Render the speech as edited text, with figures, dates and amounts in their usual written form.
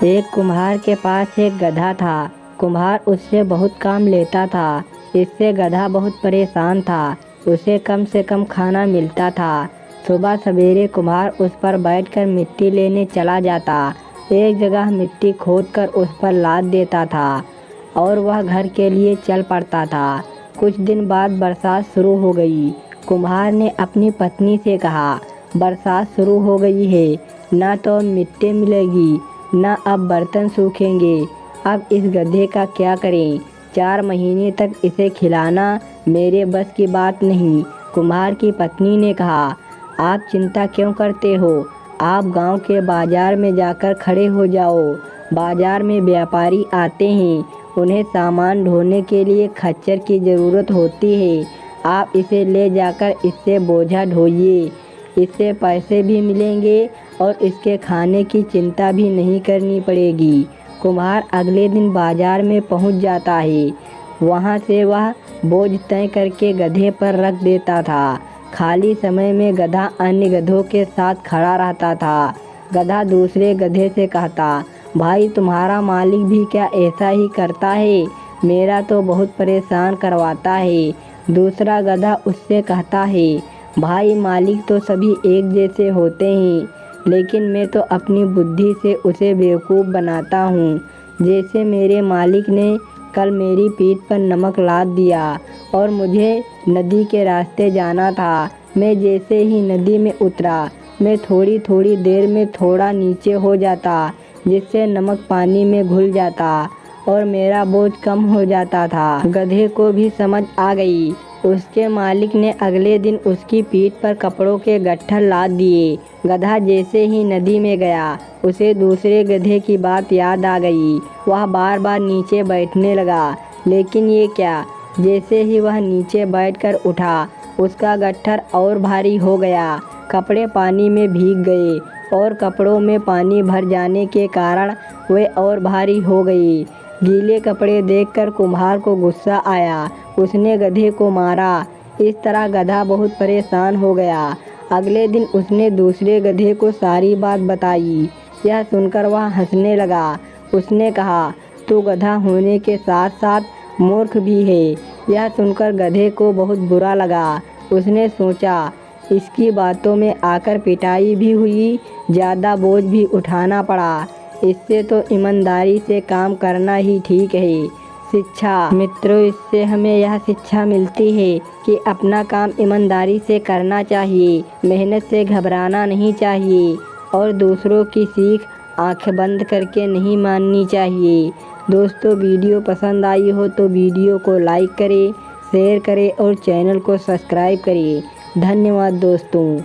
एक कुम्हार के पास एक गधा था। कुम्हार उससे बहुत काम लेता था। इससे गधा बहुत परेशान था। उसे कम से कम खाना मिलता था। सुबह सवेरे कुम्हार उस पर बैठकर मिट्टी लेने चला जाता। एक जगह मिट्टी खोदकर उस पर लाद देता था और वह घर के लिए चल पड़ता था। कुछ दिन बाद बरसात शुरू हो गई। कुम्हार ने अपनी पत्नी से कहा, बरसात शुरू हो गई है, ना तो मिट्टी मिलेगी, ना अब बर्तन सूखेंगे। अब इस गधे का क्या करें? 4 महीने तक इसे खिलाना मेरे बस की बात नहीं। कुम्हार की पत्नी ने कहा, आप चिंता क्यों करते हो? आप गांव के बाजार में जाकर खड़े हो जाओ। बाजार में व्यापारी आते हैं, उन्हें सामान ढोने के लिए खच्चर की ज़रूरत होती है। आप इसे ले जाकर इससे बोझा ढोइए। इससे पैसे भी मिलेंगे और इसके खाने की चिंता भी नहीं करनी पड़ेगी। कुम्हार अगले दिन बाजार में पहुंच जाता है। वहां से वह बोझ तय करके गधे पर रख देता था। खाली समय में गधा अन्य गधों के साथ खड़ा रहता था। गधा दूसरे गधे से कहता, भाई तुम्हारा मालिक भी क्या ऐसा ही करता है? मेरा तो बहुत परेशान करवाता है। दूसरा गधा उससे कहता है, भाई मालिक तो सभी एक जैसे होते हैं, लेकिन मैं तो अपनी बुद्धि से उसे बेवकूफ़ बनाता हूँ। जैसे मेरे मालिक ने कल मेरी पीठ पर नमक लाद दिया और मुझे नदी के रास्ते जाना था। मैं जैसे ही नदी में उतरा, मैं थोड़ी थोड़ी देर में थोड़ा नीचे हो जाता, जिससे नमक पानी में घुल जाता और मेरा बोझ कम हो जाता था। गधे को भी समझ आ गई। उसके मालिक ने अगले दिन उसकी पीठ पर कपड़ों के गट्ठर लाद दिए। गधा जैसे ही नदी में गया, उसे दूसरे गधे की बात याद आ गई। वह बार बार नीचे बैठने लगा, लेकिन ये क्या, जैसे ही वह नीचे बैठकर उठा, उसका गट्ठर और भारी हो गया। कपड़े पानी में भीग गए और कपड़ों में पानी भर जाने के कारण वे और भारी हो गए। गीले कपड़े देखकर कुम्हार को गुस्सा आया। उसने गधे को मारा। इस तरह गधा बहुत परेशान हो गया। अगले दिन उसने दूसरे गधे को सारी बात बताई। यह सुनकर वह हंसने लगा। उसने कहा, तू गधा होने के साथ साथ मूर्ख भी है। यह सुनकर गधे को बहुत बुरा लगा। उसने सोचा, इसकी बातों में आकर पिटाई भी हुई, ज़्यादा बोझ भी उठाना पड़ा। इससे तो ईमानदारी से काम करना ही ठीक है। शिक्षा मित्रों, इससे हमें यह शिक्षा मिलती है कि अपना काम ईमानदारी से करना चाहिए, मेहनत से घबराना नहीं चाहिए और दूसरों की सीख आंखें बंद करके नहीं माननी चाहिए। दोस्तों, वीडियो पसंद आई हो तो वीडियो को लाइक करें, शेयर करें और चैनल को सब्सक्राइब करिए। धन्यवाद दोस्तों।